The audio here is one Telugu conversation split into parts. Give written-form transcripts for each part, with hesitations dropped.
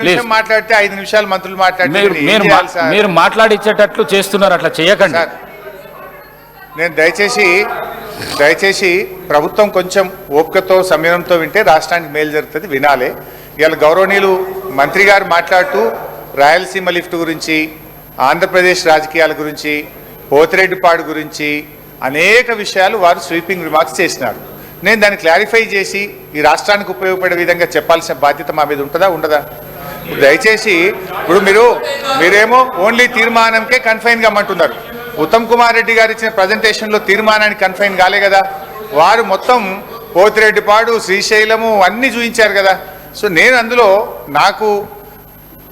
నిమిషం మాట్లాడితే 5 నిమిషాలు మంత్రులు మాట్లాడితే మీరు మాట్లాడిచ్చేటట్లు చేస్తున్నారు, అట్లా చేయకండి. నేను దయచేసి ప్రభుత్వం కొంచెం ఓపికతో సంయమనంతో వింటే రాష్ట్రానికి మేలు జరుగుతుంది, వినాలి. ఇవాళ గౌరవనీయులు మంత్రి గారు మాట్లాడుతూ రాయలసీమ లిఫ్ట్ గురించి, ఆంధ్రప్రదేశ్ రాజకీయాల గురించి, పోతిరెడ్డిపాడు గురించి అనేక విషయాలు వారు స్వీపింగ్ రిమార్క్స్ చేసినారు. నేను దాన్ని క్లారిఫై చేసి ఈ రాష్ట్రానికి ఉపయోగపడే విధంగా చెప్పాల్సిన బాధ్యత మా మీద ఉంటుందా ఉండదా? దయచేసి ఇప్పుడు మీరేమో ఓన్లీ తీర్మానంకే కన్ఫైన్ కమ్మంటున్నారు. ఉత్తమ్ కుమార్ రెడ్డి గారు ఇచ్చిన ప్రజెంటేషన్లో తీర్మానానికి కన్ఫైన్ కాలే కదా, వారు మొత్తం పోతిరెడ్డిపాడు, శ్రీశైలము అన్నీ చూపించారు కదా. సో నేను అందులో నాకు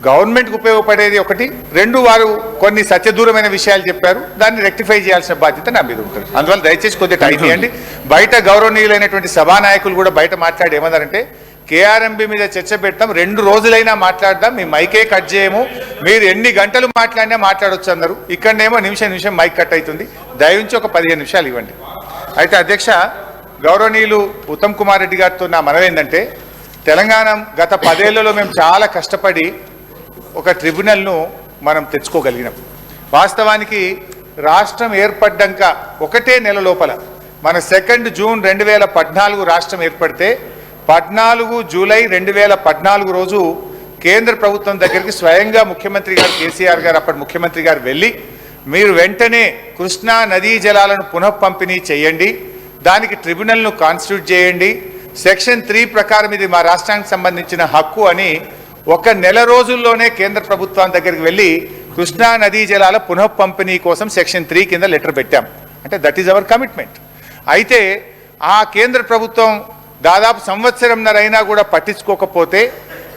గవర్నమెంట్కి ఉపయోగపడేది ఒకటి, 2 వారు కొన్ని సత్యదూరమైన విషయాలు చెప్పారు, దాన్ని రెక్టిఫై చేయాల్సిన బాధ్యత నా మీద ఉంటుంది. అందువల్ల దయచేసి కొద్దిగా టైం ఇవ్వండి. బయట గౌరవనీయులైనటువంటి సభానాయకులు కూడా బయట మాట్లాడి ఏమన్నారంటే, కేఆర్ఎంబి మీద చర్చ పెడతాం, 2 రోజులైనా మాట్లాడదాం, మీ మైకే కట్ చేయము, మీరు ఎన్ని గంటలు మాట్లాడినా మాట్లాడవచ్చు అన్నారు. ఇక్కడనేమో నిమిషం మైక్ కట్ అవుతుంది, దయవుంచి ఒక 15 నిమిషాలు ఇవ్వండి. అయితే అధ్యక్ష, గౌరవనీయులు ఉత్తమ్ కుమార్ రెడ్డి గారితో నా మనవేందంటే, తెలంగాణ గత 10 ఏళ్లలో మేము చాలా కష్టపడి ఒక ట్రిబ్యునల్ను మనం తెచ్చుకోగలిగినాం. వాస్తవానికి రాష్ట్రం ఏర్పడ్డాక 1 నెల లోపల మన 2 జూన్ 2014 రాష్ట్రం ఏర్పడితే 14 జూలై 2014 రోజు కేంద్ర ప్రభుత్వం దగ్గరికి స్వయంగా ముఖ్యమంత్రి గారు కేసీఆర్ గారు అప్పటి ముఖ్యమంత్రి గారు వెళ్ళి, మీరు వెంటనే కృష్ణా నదీ జలాలను పునఃపంపిణీ చేయండి, దానికి ట్రిబ్యునల్ను కాన్స్టిట్యూట్ చేయండి, సెక్షన్ 3 ప్రకారం ఇది మా రాష్ట్రానికి సంబంధించిన హక్కు అని 1 నెల రోజుల్లోనే కేంద్ర ప్రభుత్వం దగ్గరికి వెళ్ళి కృష్ణా నదీ జలాల పునఃపంపిణీ కోసం సెక్షన్ 3 కింద లెటర్ పెట్టాం. అంటే దట్ ఈజ్ అవర్ కమిట్మెంట్. అయితే ఆ కేంద్ర ప్రభుత్వం దాదాపు సంవత్సరంన్నరైనా కూడా పట్టించుకోకపోతే,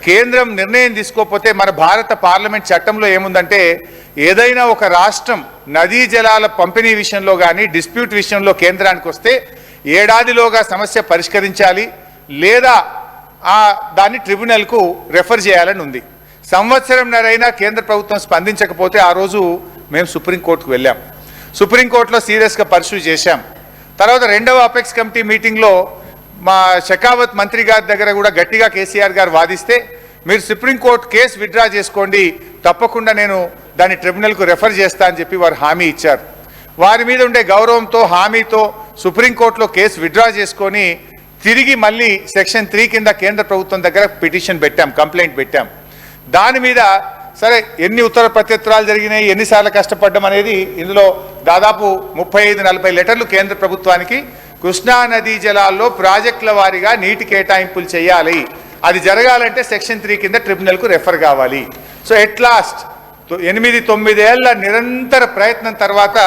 కేంద్రం నిర్ణయం తీసుకోకపోతే, మన భారత పార్లమెంట్ చట్టంలో ఏముందంటే, ఏదైనా ఒక రాష్ట్రం నదీ జలాల పంపిణీ విషయంలో కానీ డిస్ప్యూట్ విషయంలో కేంద్రానికి వస్తే ఏడాదిలోగా సమస్య పరిష్కరించాలి, లేదా దాన్ని ట్రిబ్యునల్కు రెఫర్ చేయాలని ఉంది. సంవత్సరంన్నరైనా కేంద్ర ప్రభుత్వం స్పందించకపోతే ఆ రోజు మేము సుప్రీంకోర్టుకు వెళ్ళాం. సుప్రీంకోర్టులో సీరియస్గా పర్సూ చేశాం. తర్వాత 2వ అపెక్స్ కమిటీ మీటింగ్లో మా షెకావత్ మంత్రి గారి దగ్గర కూడా గట్టిగా కేసీఆర్ గారు వాదిస్తే, మీరు సుప్రీంకోర్టు కేసు విత్డ్రా చేసుకోండి, తప్పకుండా నేను దాన్ని ట్రిబ్యునల్కు రెఫర్ చేస్తా అని చెప్పి వారు హామీ ఇచ్చారు. వారి మీద ఉండే గౌరవంతో, హామీతో సుప్రీంకోర్టులో కేసు విత్డ్రా చేసుకొని తిరిగి మళ్ళీ సెక్షన్ 3 కింద కేంద్ర ప్రభుత్వం దగ్గర పిటిషన్ పెట్టాం, కంప్లైంట్ పెట్టాం. దాని మీద సరే ఎన్ని ఉత్తర ప్రత్యుత్తరాలు జరిగినాయి, ఎన్నిసార్లు కష్టపడ్డం అనేది ఇందులో దాదాపు 35-40 లెటర్లు కేంద్ర ప్రభుత్వానికి కృష్ణా నదీ జలాల్లో ప్రాజెక్టుల వారీగా నీటి కేటాయింపులు చేయాలి, అది జరగాలంటే సెక్షన్ 3 కింద ట్రిబ్యునల్కు రెఫర్ కావాలి. సో ఎట్ లాస్ట్ 8-9 ఏళ్ల నిరంతర ప్రయత్నం తర్వాత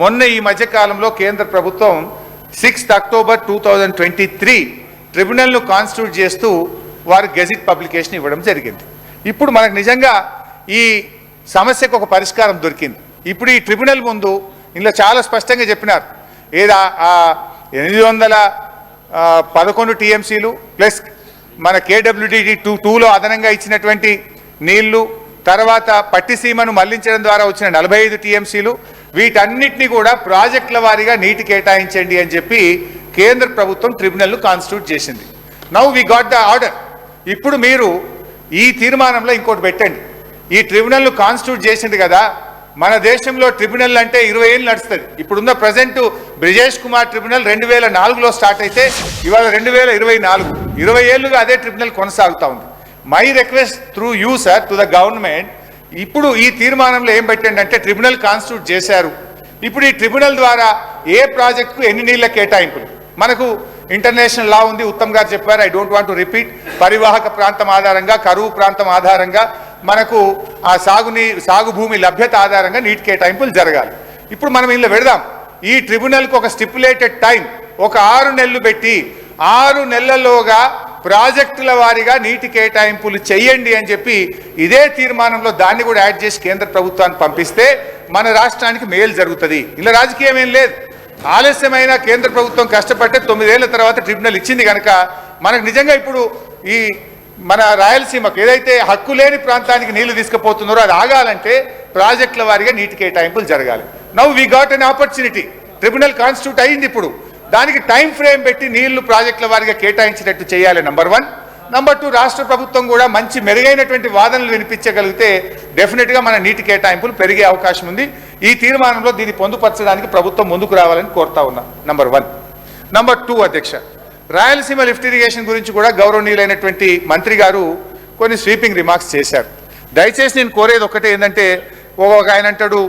మొన్న ఈ మధ్యకాలంలో కేంద్ర ప్రభుత్వం 6 అక్టోబర్ 2023 ట్రిబ్యునల్ను కాన్స్టిట్యూట్ చేస్తూ వారు గెజిట్ పబ్లికేషన్ ఇవ్వడం జరిగింది. ఇప్పుడు మనకు నిజంగా ఈ సమస్యకు ఒక పరిష్కారం దొరికింది. ఇప్పుడు ఈ ట్రిబ్యునల్ ముందు ఇందులో చాలా స్పష్టంగా చెప్పినారు, ఏదా 811 టీఎంసీలు ప్లస్ మన కేడబ్ల్యూడిడి 2లో అదనంగా ఇచ్చినటువంటి నీళ్లు, తర్వాత పట్టిసీమను మళ్లించడం ద్వారా వచ్చిన 45 టీఎంసీలు, వీటన్నిటినీ కూడా ప్రాజెక్టుల వారీగా నీటి కేటాయించండి అని చెప్పి కేంద్ర ప్రభుత్వం ట్రిబ్యునల్ను కాన్స్టిట్యూట్ చేసింది. Now we got the order. ఇప్పుడు మీరు ఈ తీర్మానంలో ఇంకోటి పెట్టండి, ఈ ట్రిబ్యునల్ను కాన్స్టిట్యూట్ చేసింది కదా, మన దేశంలో ట్రిబ్యునల్ అంటే 20 ఏళ్ళు నడుస్తుంది. ఇప్పుడున్న ప్రజెంట్ బ్రిజేష్ కుమార్ ట్రిబ్యునల్ 2004లో స్టార్ట్ అయితే ఇవాళ 2024, 20 ఏళ్ళుగా అదే ట్రిబ్యునల్ కొనసాగుతూ ఉంది. My request through you sir to the government, ఇప్పుడు ఈ తీర్మానంలో ఏం పెట్టండి అంటే, ట్రిబ్యునల్ కాన్స్టిట్యూట్ చేశారు, ఇప్పుడు ఈ ట్రిబ్యునల్ ద్వారా ఏ ప్రాజెక్టుకు ఎన్ని నీళ్ల కేటాయింపులు, మనకు ఇంటర్నేషనల్ లా ఉంది, ఉత్తమ్ గారు చెప్పారు, I don't want to repeat, పరివాహక ప్రాంతం ఆధారంగా, కరువు ప్రాంతం ఆధారంగా, మనకు ఆ సాగు భూమి లభ్యత ఆధారంగా నీటి కేటాయింపులు జరగాలి. ఇప్పుడు మనం ఇందులో పెడదాం, ఈ ట్రిబ్యునల్కి ఒక స్టిపులేటెడ్ టైం, ఒక 6 నెలలు పెట్టి 6 నెలల్లోగా ప్రాజెక్టుల వారీగా నీటి కేటాయింపులు చేయండి అని చెప్పి ఇదే తీర్మానంలో దాన్ని కూడా యాడ్ చేసి కేంద్ర ప్రభుత్వాన్ని పంపిస్తే మన రాష్ట్రానికి మేలు జరుగుతుంది. ఇలా రాజకీయం ఏం లేదు. ఆలస్యమైన కేంద్ర ప్రభుత్వం కష్టపడితే 9 ఏళ్ల తర్వాత ట్రిబ్యునల్ ఇచ్చింది కనుక మనకు నిజంగా ఇప్పుడు ఈ మన రాయలసీమకు ఏదైతే హక్కు లేని ప్రాంతానికి నీళ్లు తీసుకుపోతున్నారో అది ఆగాలంటే ప్రాజెక్టుల వారీగా నీటి కేటాయింపులు జరగాలి. Now we got an opportunity, tribunal constitute అయింది, ఇప్పుడు దానికి టైం ఫ్రేమ్ పెట్టి నీళ్లు ప్రాజెక్టుల వారీగా కేటాయించినట్టు చేయాలి. నంబర్ 1. నంబర్ 2 రాష్ట్ర ప్రభుత్వం కూడా మంచి మెరుగైనటువంటి వాదనలు వినిపించగలిగితే డెఫినెట్గా మన నీటి కేటాయింపులు పెరిగే అవకాశం ఉంది. ఈ తీర్మానంలో దీన్ని పొందుపరచడానికి ప్రభుత్వం ముందుకు రావాలని కోరుతా ఉన్నా. నంబర్ 1. నంబర్ 2 అధ్యక్ష, రాయలసీమ లిఫ్ట్ ఇరిగేషన్ గురించి కూడా గౌరవనీయులైనటువంటి మంత్రి గారు కొన్ని స్వీపింగ్ రిమార్క్స్ చేశారు. దయచేసి నేను కోరేది ఒకటే ఏంటంటే, ఒక ఆయన అంటాడు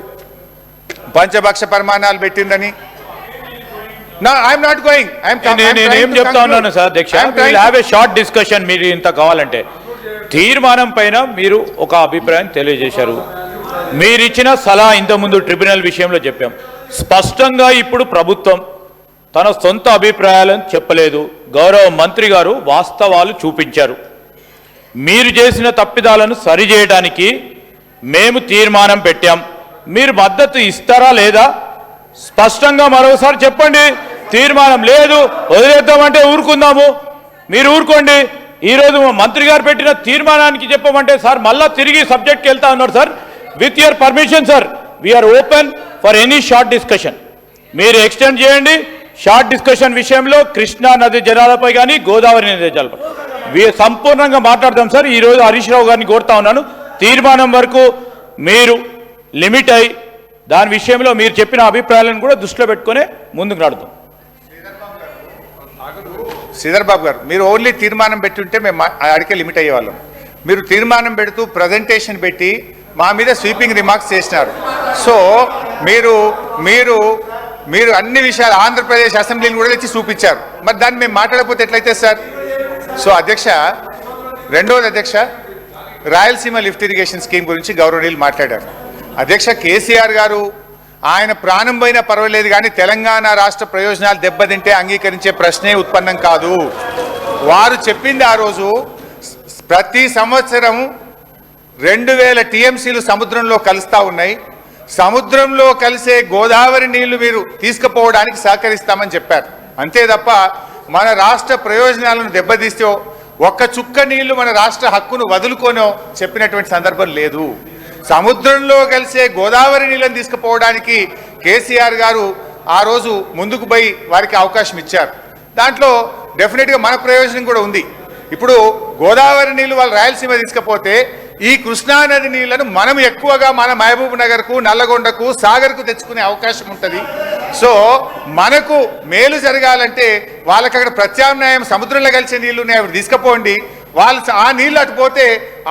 పంచభక్ష పరిమాణాలు పెట్టిందని. I'm not going. నేనేం చెప్తా ఉన్నాను సార్ అధ్యక్ష, హ్యావ్ ఏ షార్ట్ డిస్కషన్. మీరు ఇంత కావాలంటే తీర్మానం పైన మీరు ఒక అభిప్రాయం తెలియజేశారు. మీరు ఇచ్చిన సలహా ఇంతకుముందు ట్రిబ్యునల్ విషయంలో చెప్పాం. స్పష్టంగా ఇప్పుడు ప్రభుత్వం తన సొంత అభిప్రాయాలను చెప్పలేదు. గౌరవ మంత్రి గారు వాస్తవాలు చూపించారు. మీరు చేసిన తప్పిదాలను సరిచేయడానికి మేము తీర్మానం పెట్టాం. మీరు మద్దతు ఇస్తారా లేదా స్పష్టంగా మరోసారి చెప్పండి. తీర్మానం లేదు వదిలేద్దామంటే ఊరుకుందాము, మీరు ఊరుకోండి. ఈరోజు మంత్రి గారు పెట్టిన తీర్మానానికి చెప్పమంటే సార్ మళ్ళా తిరిగి సబ్జెక్ట్కి వెళ్తా ఉన్నారు sir. With your permission sir, we are open for any short discussion. మీరు ఎక్స్టెండ్ చేయండి. షార్ట్ డిస్కషన్ విషయంలో కృష్ణా నది జలాలపై కానీ గోదావరి నది జలాలపై సంపూర్ణంగా మాట్లాడదాం సార్. ఈరోజు హరీష్ రావు గారిని కోరుతా ఉన్నాను, తీర్మానం వరకు మీరు లిమిట్ అయి దాని విషయంలో మీరు చెప్పిన అభిప్రాయాలను కూడా దృష్టిలో పెట్టుకునే ముందుకు నడుద్దాం. శ్రీధర్ బాబు గారు, మీరు ఓన్లీ తీర్మానం పెట్టుంటే మేము ఆడికే లిమిట్ అయ్యేవాళ్ళం. మీరు తీర్మానం పెడుతూ ప్రజెంటేషన్ పెట్టి మా మీద స్వీపింగ్ రిమార్క్స్ చేసినారు. సో మీరు మీరు మీరు అన్ని విషయాలు ఆంధ్రప్రదేశ్ అసెంబ్లీని కూడా తెచ్చి చూపించారు. మరి దాన్ని మేము మాట్లాడకపోతే ఎట్లయితే సార్? సో అధ్యక్ష, రెండవది అధ్యక్ష, రాయలసీమ లిఫ్ట్ ఇరిగేషన్ స్కీమ్ గురించి గౌరవనీయులు మాట్లాడారు. అధ్యక్ష, కేసీఆర్ గారు ఆయన ప్రాణం పోయినా పర్వాలేదు కానీ తెలంగాణ రాష్ట్ర ప్రయోజనాలు దెబ్బతింటే అంగీకరించే ప్రశ్నే ఉత్పన్నం కాదు. వారు చెప్పింది ఆ రోజు ప్రతి సంవత్సరం 2000 టీఎంసీలు సముద్రంలో కలుస్తూ ఉన్నాయి. సముద్రంలో కలిసే గోదావరి నీళ్లు మీరు తీసుకుపోవడానికి సహకరిస్తామని చెప్పారు. అంతే తప్ప మన రాష్ట్ర ప్రయోజనాలను దెబ్బతీస్తే ఒక్క చుక్క నీళ్లు మన రాష్ట్ర హక్కును వదులుకోనో చెప్పినటువంటి సందర్భం లేదు. సముద్రంలో కలిసే గోదావరి నీళ్ళని తీసుకుపోవడానికి కేసీఆర్ గారు ఆ రోజు ముందుకు పోయి వారికి అవకాశం ఇచ్చారు. దాంట్లో డెఫినెట్గా మన ప్రయోజనం కూడా ఉంది. ఇప్పుడు గోదావరి నీళ్లు వాళ్ళు రాయలసీమ తీసుకపోతే ఈ కృష్ణానది నీళ్లను మనం ఎక్కువగా మన మహబూబ్ నగర్కు, నల్లగొండకు, సాగర్కు తెచ్చుకునే అవకాశం ఉంటుంది. సో మనకు మేలు జరగాలంటే వాళ్ళకి అక్కడ ప్రత్యామ్నాయం సముద్రంలో కలిసే నీళ్లు ఉన్నాయి, అవి తీసుకుపోండి. వాళ్ళు ఆ నీళ్ళు అటుపోతే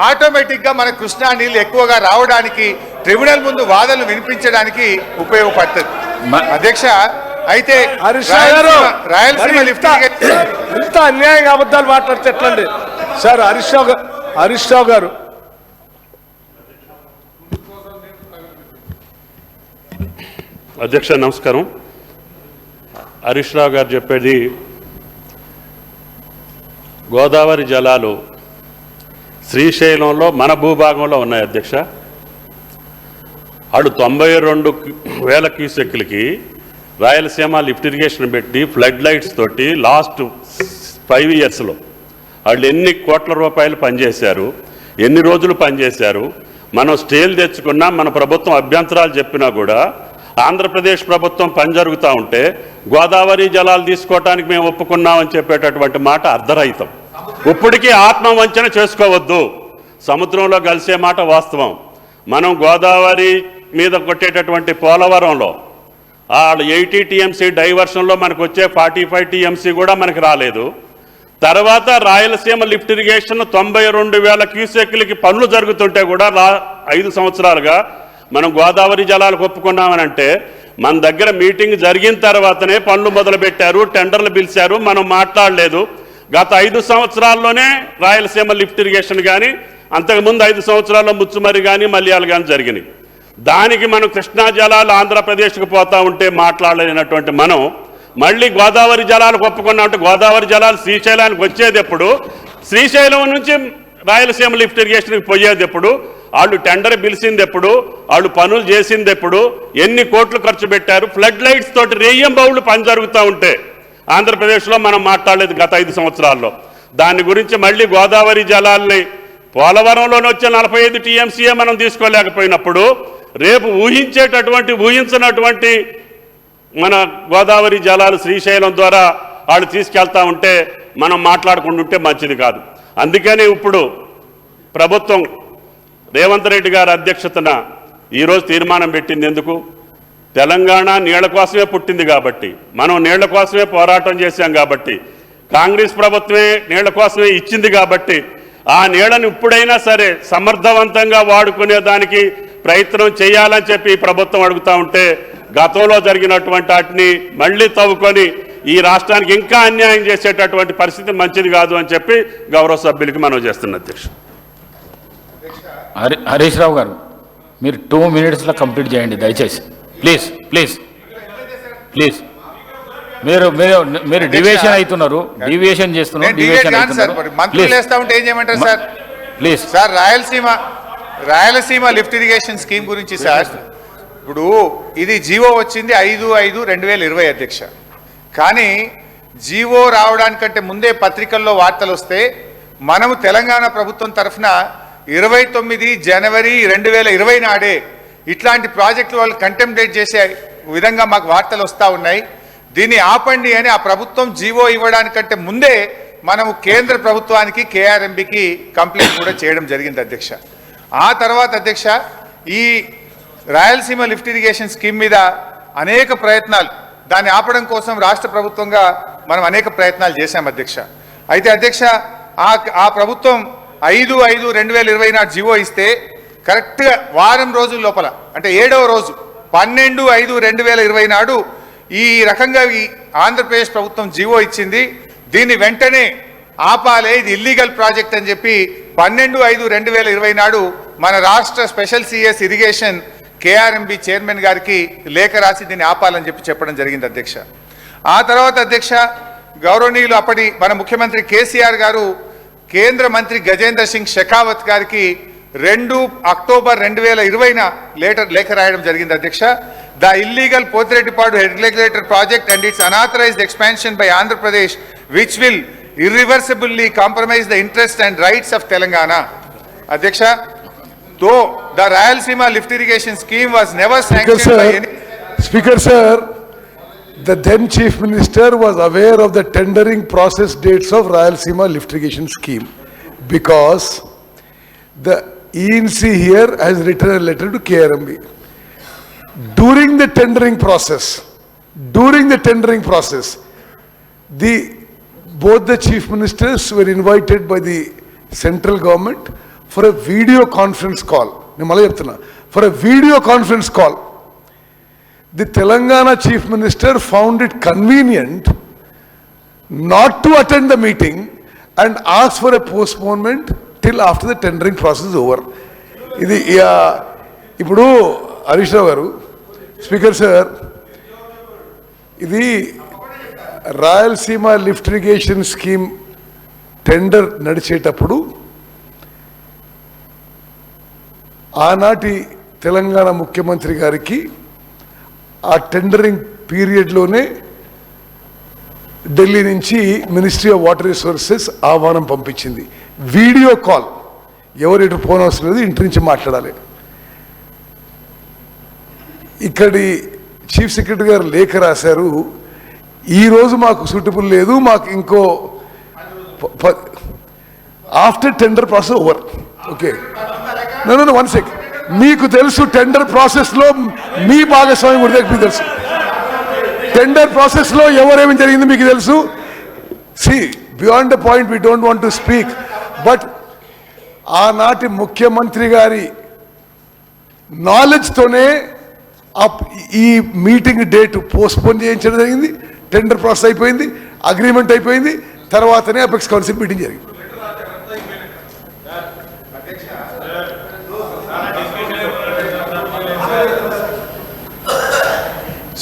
ఆటోమేటిక్గా మన కృష్ణా నీళ్ళు ఎక్కువగా రావడానికి, ట్రిబ్యునల్ ముందు వాదనలు వినిపించడానికి ఉపయోగపడుతుంది. అధ్యక్ష, అయితే రాయలసీమ లిఫ్ట్ ఇంత అన్యాయంగా అబద్ధాలు మాట్లాడితే ఎట్లండి సార్? హరీష్ రావు గారు, అధ్యక్ష నమస్కారం. హరీష్ రావు గారు చెప్పేది గోదావరి జలాలు శ్రీశైలంలో మన భూభాగంలో ఉన్నాయి అధ్యక్ష. అటు 92,000 క్యూసెక్లకి రాయలసీమ లిఫ్ట్ ఇరిగేషన్ పెట్టి ఫ్లడ్ లైట్స్ తోటి లాస్ట్ 5 ఇయర్స్లో వాళ్ళు ఎన్ని కోట్ల రూపాయలు పనిచేశారు, ఎన్ని రోజులు పనిచేశారు. మనం స్టేలు తెచ్చుకున్నా, మన ప్రభుత్వం అభ్యంతరాలు చెప్పినా కూడా ఆంధ్రప్రదేశ్ ప్రభుత్వం పని జరుగుతూ ఉంటే గోదావరి జలాలు తీసుకోవటానికి మేము ఒప్పుకున్నామని చెప్పేటటువంటి మాట అర్ధరహితం. ఇప్పటికీ ఆత్మవంచన చేసుకోవద్దు. సముద్రంలో కలిసే మాట వాస్తవం. మనం గోదావరి మీద కొట్టేటటువంటి పోలవరంలో 80 టీఎంసీ డైవర్షన్లో మనకు వచ్చే 45 టీఎంసీ కూడా మనకు రాలేదు. తర్వాత రాయలసీమ లిఫ్ట్ ఇరిగేషన్ 92,000 క్యూసెక్లకి పనులు జరుగుతుంటే కూడా 5 సంవత్సరాలుగా మనం గోదావరి జలాలకు ఒప్పుకున్నామని అంటే మన దగ్గర మీటింగ్ జరిగిన తర్వాతనే పనులు మొదలుపెట్టారు, టెండర్లు పిలిచారు, మనం మాట్లాడలేదు. గత 5 సంవత్సరాల్లోనే రాయలసీమ లిఫ్ట్ ఇరిగేషన్ కానీ, అంతకుముందు 5 సంవత్సరాల్లో ముచ్చుమరి కానీ, మల్యాలు కానీ జరిగినాయి. దానికి మనం కృష్ణా జలాలు ఆంధ్రప్రదేశ్కి పోతా ఉంటే మాట్లాడలేనటువంటి మనం మళ్ళీ గోదావరి జలాలకు ఒప్పుకున్నామంటే గోదావరి జలాలు శ్రీశైలానికి వచ్చేది ఎప్పుడు, శ్రీశైలం నుంచి రాయలసీమ లిఫ్ట్ ఇరిగేషన్కి పోయేది ఎప్పుడు, వాళ్ళు టెండర్ పిలిచింది ఎప్పుడు, వాళ్ళు పనులు చేసింది ఎప్పుడు, ఎన్ని కోట్లు ఖర్చు పెట్టారు, ఫ్లడ్ లైట్స్ తోటి రేయం బౌళ్ళు పని జరుగుతూ ఉంటే ఆంధ్రప్రదేశ్లో మనం మాట్లాడలేదు గత 5 సంవత్సరాల్లో. దాని గురించి మళ్ళీ గోదావరి జలాల్ని పోలవరంలోనే వచ్చే 45 టీఎంసీఏ మనం తీసుకోలేకపోయినప్పుడు రేపు ఊహించినటువంటి మన గోదావరి జలాలు శ్రీశైలం ద్వారా వాళ్ళు తీసుకెళ్తా ఉంటే మనం మాట్లాడుకుంటుంటే మంచిది కాదు. అందుకని ఇప్పుడు ప్రభుత్వం రేవంత్ రెడ్డి గారి అధ్యక్షతన ఈరోజు తీర్మానం పెట్టింది ఎందుకు? తెలంగాణ నీళ్ల కోసమే పుట్టింది కాబట్టి, మనం నీళ్ల కోసమే పోరాటం చేశాం కాబట్టి, కాంగ్రెస్ ప్రభుత్వమే నీళ్ల కోసమే ఇచ్చింది కాబట్టి, ఆ నీళ్లను ఇప్పుడైనా సరే సమర్థవంతంగా వాడుకునే దానికి ప్రయత్నం చేయాలని చెప్పి ప్రభుత్వం అడుగుతూ ఉంటే, గతంలో జరిగినటువంటి వాటిని మళ్ళీ తవ్వుకొని ఈ రాష్ట్రానికి ఇంకా అన్యాయం చేసేటటువంటి పరిస్థితి మంచిది కాదు అని చెప్పి గౌరవ సభ్యులకి మనం చేస్తున్న అధ్యక్షుడు. హరీష్ రావు గారు, మీరు 2 minutesలో కంప్లీట్ చేయండి దయచేసి. Please please please. మీరు డివియేషన్ అవుతున్నారు, డివియేషన్ చేస్తున్నారు, డివియేషన్ అవుతున్నారు. మంత్రులు వేస్తా ఉంటే ఏం చేయమంటారు sir? Please sir, Rayalaseema lift irrigation scheme గురించి సార్, ఇప్పుడు ఇది జీవో వచ్చింది 5/5/2020 అధ్యక్ష. కానీ జీవో రావడానికంటే ముందే పత్రికల్లో వార్తలు వస్తే మనము తెలంగాణ ప్రభుత్వం తరఫున 29 జనవరి 2020 నాడే ఇట్లాంటి ప్రాజెక్టులు వాళ్ళు కంటెంప్లేట్ చేసే విధంగా మాకు వార్తలు వస్తూ ఉన్నాయి. దీన్ని ఆపండి అని ఆ ప్రభుత్వం జీవో ఇవ్వడానికంటే ముందే మనము కేంద్ర ప్రభుత్వానికి కేఆర్ఎంబికి కంప్లైంట్ కూడా చేయడం జరిగింది అధ్యక్ష. ఆ తర్వాత అధ్యక్ష, ఈ రాయలసీమ లిఫ్ట్ ఇరిగేషన్ స్కీమ్ మీద అనేక ప్రయత్నాలు, దాన్ని ఆపడం కోసం రాష్ట్ర ప్రభుత్వంగా మనం అనేక ప్రయత్నాలు చేశాం అధ్యక్ష. అయితే అధ్యక్ష, ఆ ప్రభుత్వం 5/5/2020 నాడు జీవో ఇస్తే కరెక్ట్గా వారం రోజుల లోపల, అంటే 7వ రోజు 12/5/2020 నాడు ఈ రకంగా ఈ ఆంధ్రప్రదేశ్ ప్రభుత్వం జీవో ఇచ్చింది. దీన్ని వెంటనే ఆపాలే, ఇది ఇల్లీగల్ ప్రాజెక్ట్ అని చెప్పి 12/5/2020 నాడు మన రాష్ట్ర special CS irrigation KRMB chairman గారికి లేఖ రాసి దీన్ని ఆపాలని చెప్పడం జరిగింది అధ్యక్ష. ఆ తర్వాత అధ్యక్ష, గౌరవనీయులు అప్పటి మన ముఖ్యమంత్రి కేసీఆర్ గారు కేంద్ర మంత్రి గజేంద్ర సింగ్ షెకావత్ గారికి 2 అక్టోబర్ 2020 లేఖ రాయడం జరిగింది అధ్యక్ష. The illegal Pothireddypadu regulator project and it's unauthorised expansion by Andhra Pradesh which will irreversibly compromise the interest and rights of Telangana. Adhyaksha, though the Rayalaseema lift irrigation scheme was never sanctioned by any... Speaker sir, the then Chief Minister was aware of the tendering process dates of Rayalaseema lift irrigation scheme because the ENC here has written a letter to KRMB. During the tendering process, both the chief ministers were invited by the central government for a video conference call. For a video conference call. The Telangana chief minister found it convenient not to attend the meeting and asked for a postponement till after the tendering process is over. Ipudu Harish Rao garu, Speaker sir, idi Rayalaseema lift irrigation scheme tender నడిచేటప్పుడు ఆనాటి తెలంగాణ ముఖ్యమంత్రి గారికి ఆ టెండరింగ్ పీరియడ్లోనే ఢిల్లీ నుంచి మినిస్ట్రీ ఆఫ్ వాటర్ రిసోర్సెస్ ఆహ్వానం పంపించింది. వీడియో కాల్, ఎవరు ఇటు ఫోన్ అవసరం లేదు, ఇంటి నుంచి మాట్లాడాలి. ఇక్కడి చీఫ్ సెక్రటరీ గారు లేఖ రాశారు, ఈ రోజు మాకు సూటబుల్ లేదు, మాకు ఇంకో after tender process over. Okay, no 1 second. మీకు తెలుసు టెండర్ ప్రాసెస్లో మీ భాగస్వామ్యం కూడా మీకు తెలుసు. టెండర్ ప్రాసెస్లో ఎవరేమి జరిగింది మీకు తెలుసు. See beyond the point we don't want to speak, but ఆనాటి ముఖ్యమంత్రి గారి నాలెడ్జ్తోనే ఈ మీటింగ్ డేట్ పోస్ట్పోన్ చేయించడం జరిగింది. టెండర్ ప్రాసెస్ అయిపోయింది, అగ్రిమెంట్ అయిపోయింది, తర్వాతనే అపెక్స్ కౌన్సిల్ మీటింగ్ జరిగింది.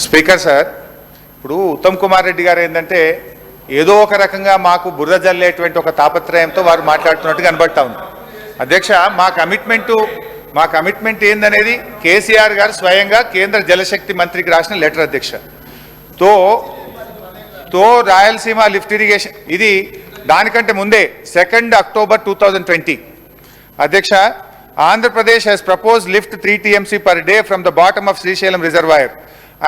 స్పీకర్ సార్, ఇప్పుడు ఉత్తమ్ కుమార్ రెడ్డి గారు ఏంటంటే ఏదో ఒక రకంగా మాకు బురద జల్లేటువంటి ఒక తాపత్రయంతో వారు మాట్లాడుతున్నట్టు కనబడతా ఉంది. అధ్యక్ష, మా కమిట్మెంట్ ఏందనేది కేసీఆర్ గారు స్వయంగా కేంద్ర జలశక్తి మంత్రికి రాసిన లెటర్ అధ్యక్ష. తో రాయలసీమ లిఫ్ట్ ఇరిగేషన్ ఇది దానికంటే ముందే 2 అక్టోబర్ 2020 అధ్యక్ష, Andhra Pradesh has proposed lift 3 TMC per day from the bottom of Srisailam reservoir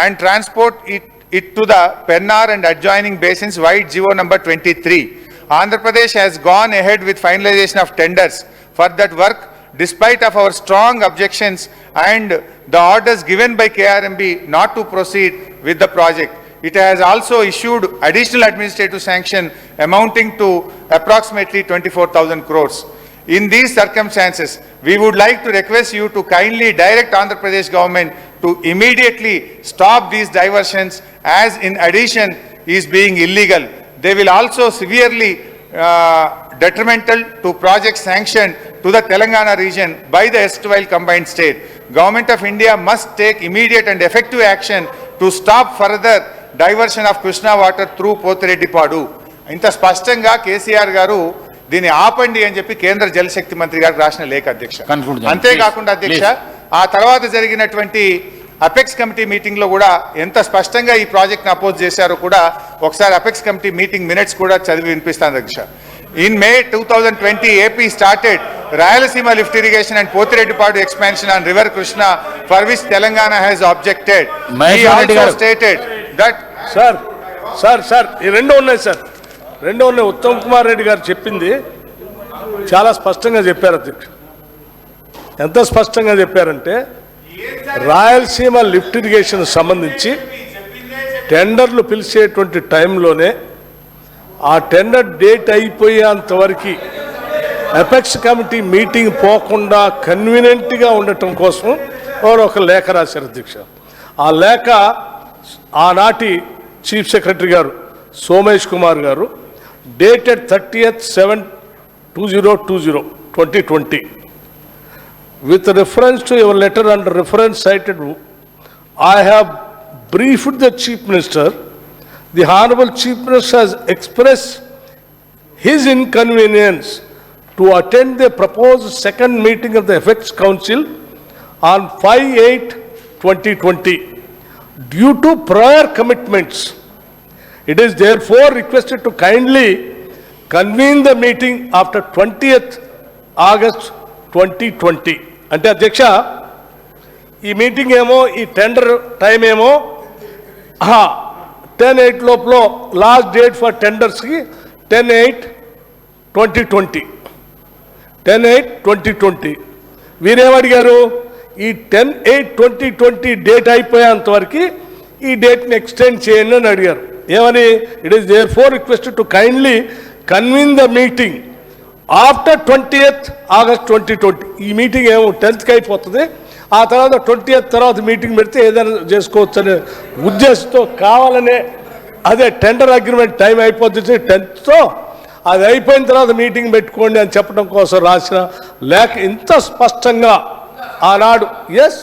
and transport it to the Pennar and adjoining basins via GO number 23 Andhra Pradesh has gone ahead with finalization of tenders for that work despite of our strong objections and the orders given by KRMB not to proceed with the project. It has also issued additional administrative sanction amounting to approximately 24,000 crores. In these circumstances, we would like to request you to kindly direct Andhra Pradesh government to immediately stop these diversions, as in addition is being illegal. They will also severely detrimental to projects sanctioned to the Telangana region by the erstwhile combined state. Government of India must take immediate and effective action to stop further diversion of Krishna water through Potireddipadu. ఇంత స్పష్టంగా కేసీఆర్ గారు దీన్ని ఆపండి అని చెప్పి కేంద్ర జలశక్తి మంత్రి గారికి రాసిన లేఖ అధ్యక్ష. అంతేకాకుండా అధ్యక్ష, ఆ తర్వాత జరిగినటువంటి అపెక్స్ కమిటీ మీటింగ్ లో కూడా ఎంత స్పష్టంగా ఈ ప్రాజెక్ట్ ని అపోజ్ చేశారో కూడా ఒకసారి అపెక్స్ కమిటీ మీటింగ్ మినిట్స్ కూడా చదివి వినిపిస్తాను అధ్యక్ష. In May 2020, AP started Rayalaseema lift irrigation and Potireddipadu expansion on River Krishna, for which Telangana has objected. He also stated that sir ఈ రెండు ఉన్నాయి సార్, రెండు ఉన్నాయి. ఉత్తమ్ కుమార్ రెడ్డి గారు చెప్పింది చాలా స్పష్టంగా చెప్పారు అధ్యక్ష. ఎంత స్పష్టంగా చెప్పారంటే రాయలసీమ లిఫ్ట్ ఇరిగేషన్ సంబంధించి టెండర్లు పిలిచేటువంటి టైంలోనే ఆ టెండర్ డేట్ అయిపోయేంత వరకు అపెక్స్ కమిటీ మీటింగ్ పోకుండా కన్వీనియంట్గా ఉండటం కోసం వారు ఒక లేఖ రాశారు అధ్యక్ష. ఆ లేఖ ఆనాటి చీఫ్ సెక్రటరీ గారు సోమేష్ కుమార్ గారు dated 30/7/2020 with reference to your letter under reference cited, I have briefed the Chief Minister. The Honorable Chief Minister has expressed his inconvenience to attend the proposed second meeting of the Apex Council on 5/8/2020 due to prior commitments. It is therefore requested to kindly convene the meeting after 20th August 2020. అంటే అధ్యక్ష, ఈ మీటింగ్ ఏమో, ఈ టెండర్ టైం ఏమో 10/8 లోపల, లాస్ట్ డేట్ ఫర్ టెండర్స్కి 10/8/2020. 10/8/2020 వీరేమడిగారు, ఈ 10/8/2020 డేట్ అయిపోయేంత వరకు ఈ డేట్ని ఎక్స్టెండ్ చేయండి అని అడిగారు. ఏమని? It is therefore requested to kindly convene the meeting after 20th August 2020. ఈ మీటింగ్ ఏమో 10th అయిపోతుంది, ఆ తర్వాత 20th తర్వాత మీటింగ్ పెడితే ఏదైనా చేసుకోవచ్చు అనే ఉద్దేశంతో కావాలనే, అదే టెండర్ అగ్రిమెంట్ టైం అయిపోతుంది 10th, అది అయిపోయిన తర్వాత మీటింగ్ పెట్టుకోండి అని చెప్పడం కోసం రాసిన లేఖ ఇంత స్పష్టంగా ఆనాడు. ఎస్,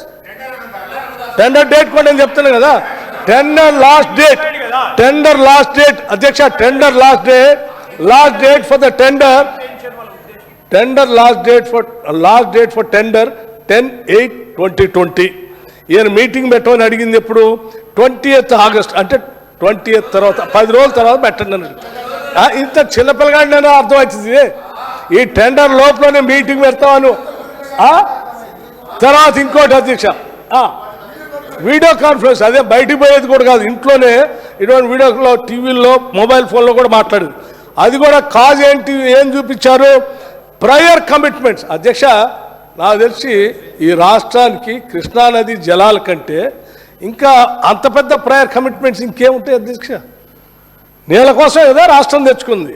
టెండర్ డేట్ కూడా నేను చెప్తున్నాను కదా, టెండర్ లాస్ట్ డేట్ అధ్యక్ష, tender last date for the tender last date for tender 10/8/2020. ఈయన మీటింగ్ పెట్టమని అడిగింది ఎప్పుడు? 20th August, అంటే 20th తర్వాత 10 రోజుల తర్వాత పెట్టండి అని. ఇంత చిన్నపిల్లగాడినైనా అర్థమవుతుంది. ఈ టెండర్ లోపలనే మీటింగ్ పెడతాను. తర్వాత ఇంకోటి అధ్యక్ష, వీడియో కాన్ఫరెన్స్, అదే బయటికి పోయేది కూడా కాదు, ఇంట్లోనే ఇటువంటి వీడియోలో, టీవీల్లో, మొబైల్ ఫోన్లో కూడా మాట్లాడేది. అది కూడా కాజ్ ఏంటి, ఏం చూపించారు? Prior commitments. అధ్యక్ష, నాకు తెలిసి ఈ రాష్ట్రానికి కృష్ణానది జలాల కంటే ఇంకా అంత పెద్ద ప్రయర్ కమిట్మెంట్స్ ఇంకేముంటాయి అధ్యక్ష? నీళ్ళ కోసం ఏదో రాష్ట్రం తెచ్చుకుంది.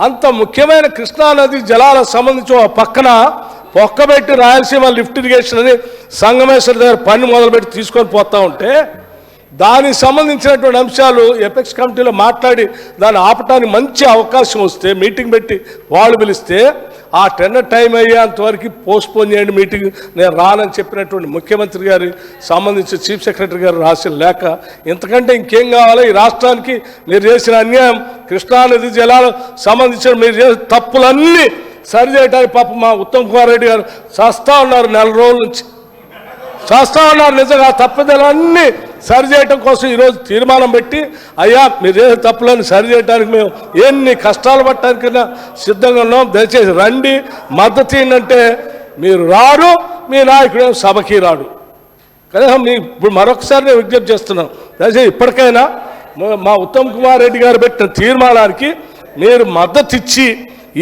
అంత ముఖ్యమైన కృష్ణానది జలాలకు సంబంధించి ఒక పక్కన పొక్కబెట్టి రాయలసీమ లిఫ్ట్ ఇరిగేషన్ అని సంగమేశ్వర దగ్గర పని మొదలుపెట్టి తీసుకొని పోతా ఉంటే, దానికి సంబంధించినటువంటి అంశాలు ఎపెక్స్ కమిటీలో మాట్లాడి దాన్ని ఆపటానికి మంచి అవకాశం వస్తే, మీటింగ్ పెట్టి వాళ్ళు పిలిస్తే, ఆ టెండర్ టైం అయ్యేంతవరకు పోస్ట్పోన్ చేయండి మీటింగ్, నేను రానని చెప్పినటువంటి ముఖ్యమంత్రి గారి సంబంధించి చీఫ్ సెక్రటరీ గారు రాసిన లేఖ. ఇంతకంటే ఇంకేం కావాలో? ఈ రాష్ట్రానికి మీరు చేసిన అన్యాయం, కృష్ణానది జలాలకు సంబంధించిన మీరు చేసిన తప్పులన్నీ సరి చేయడానికి పాప మా ఉత్తమ్ కుమార్ రెడ్డి గారు చేస్తూ ఉన్నారు, 4 రోజుల నుంచి చేస్తూ ఉన్నారు. నిజంగా తప్పుదలన్నీ సరి చేయటం కోసం ఈరోజు తీర్మానం పెట్టి, అయ్యా మీరు ఏ తప్పులను సరి చేయడానికి మేము ఎన్ని కష్టాలు పట్టడానికైనా సిద్ధంగా ఉన్నాం, దయచేసి రండి, మద్దతు ఏంటంటే మీరు రారు, మీ నాయకుడు సభకి రాడు. కనీసం ఇప్పుడు మరొకసారి నేను విజ్ఞప్తి చేస్తున్నాను, దయచేసి ఇప్పటికైనా మా ఉత్తమ్ కుమార్ రెడ్డి గారు పెట్టిన తీర్మానానికి మీరు మద్దతు ఇచ్చి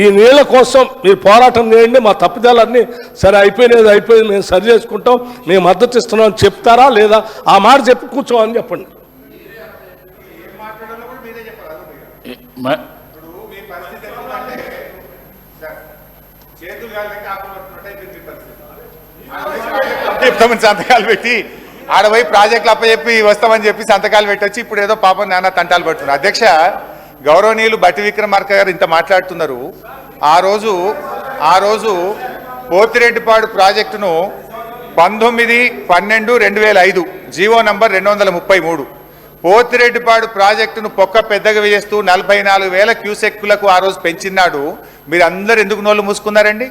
ఈ నీళ్ళ కోసం మీరు పోరాటం చేయండి, మా తప్పిదాలన్నీ సరే అయిపోయింది మేము సరి చేసుకుంటాం, మేము మద్దతు ఇస్తున్నాం అని చెప్తారా లేదా? ఆ మాట చెప్పి కూర్చోమని చెప్పండి. చెప్తామని సంతకాలు పెట్టి ఆడపోయి ప్రాజెక్టులు అప్పచెప్పి వస్తామని చెప్పి సంతకాలు పెట్టొచ్చి ఇప్పుడు ఏదో పాపం నాన్న తంటాలు పడుతున్నారు. అధ్యక్ష, గౌరవనీయులు బట్టి విక్రమార్క గారు ఇంత మాట్లాడుతున్నారు. ఆ రోజు పోతిరెడ్డిపాడు ప్రాజెక్టును 19/12/2005 జీవో నంబర్ 233 పోతిరెడ్డిపాడు ప్రాజెక్టును పొక్క పెద్దగా వేస్తూ 44,000 క్యూసెక్కులకు ఆ రోజు పెంచినాడు. మీరు అందరు ఎందుకు నోళ్ళు మూసుకున్నారండి?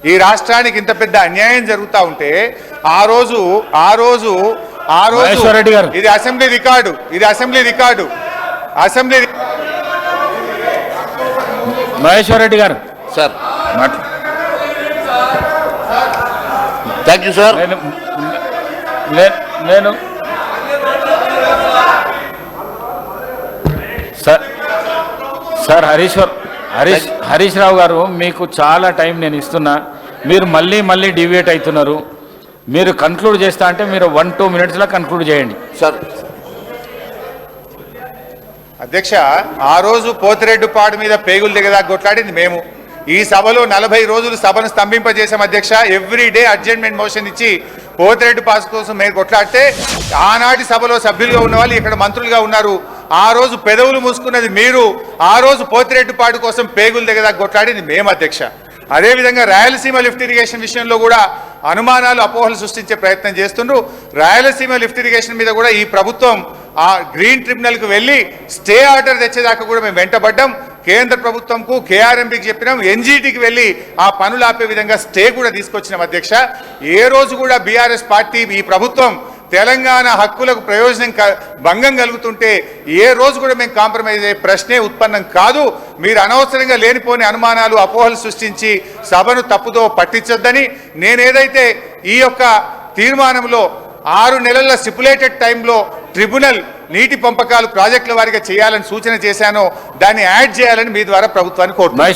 ఈ రాష్ట్రానికి ఇంత పెద్ద అన్యాయం జరుగుతూ ఉంటే ఆ రోజు ఇది అసెంబ్లీ రికార్డు మహేశ్వర్ రెడ్డి గారు సార్ థ్యాంక్ యూ సార్. నేను సార్ హరీష్ రావు గారు, మీకు చాలా టైం నేను ఇస్తున్నా, మీరు మళ్ళీ డివియేట్ అవుతున్నారు. మీరు కన్క్లూడ్ చేస్తా అంటే మీరు 1-2 minutesలో కన్క్లూడ్ చేయండి సార్. అధ్యక్ష, ఆ రోజు పోతిరెడ్డిపాడు మీద పేగులు దిగదా కొట్లాడింది మేము. ఈ సభలో 40 రోజులు సభను స్తంభింపజేశాం అధ్యక్ష. ఎవ్రీడే అడ్జర్న్మెంట్ మోషన్ ఇచ్చి పోతిరెడ్డి పాస్ కోసం మేము కొట్లాడితే ఆనాటి సభలో సభ్యులుగా ఉన్న వాళ్ళు ఇక్కడ మంత్రులుగా ఉన్నారు. ఆ రోజు పెదవులు మూసుకున్నది మీరు, ఆ రోజు పోతిరెడ్డిపాడు కోసం పేగులు దిగదా కొట్లాడింది మేము అధ్యక్ష. అదేవిధంగా రాయలసీమ లిఫ్ట్ ఇరిగేషన్ విషయంలో కూడా అనుమానాలు అపోహలు సృష్టించే ప్రయత్నం చేస్తుండ్రు. రాయలసీమ లిఫ్ట్ ఇరిగేషన్ మీద కూడా ఈ ప్రభుత్వం ఆ గ్రీన్ ట్రిబ్యునల్కి వెళ్ళి స్టే ఆర్డర్ తెచ్చేదాకా కూడా మేము వెంటబడ్డాం. కేంద్ర ప్రభుత్వంకు కేఆర్ఎంబీకి చెప్పినాం, ఎన్జీటీకి వెళ్ళి ఆ పనులు ఆపే విధంగా స్టే కూడా తీసుకొచ్చినాం అధ్యక్ష. ఏ రోజు కూడా బీఆర్ఎస్ పార్టీ ఈ ప్రభుత్వం తెలంగాణ హక్కులకు ప్రయోజనం భంగం కలుగుతుంటే ఏ రోజు కూడా మేము కాంప్రమైజ్ అయ్యే ప్రశ్నే ఉత్పన్నం కాదు. మీరు అనవసరంగా లేనిపోని అనుమానాలు అపోహలు సృష్టించి సభను తప్పుదో పట్టించొద్దని, నేనేదైతే ఈ యొక్క తీర్మానంలో 6 నెలల స్టిపులేటెడ్ టైంలో ట్రిబ్యునల్ నీటి పంపకాలు ప్రాజెక్టుల వారిగా చేయాలని సూచన చేశానో దాన్ని యాడ్ చేయాలని మీ ద్వారా ప్రభుత్వాన్ని కోరుతున్నాను.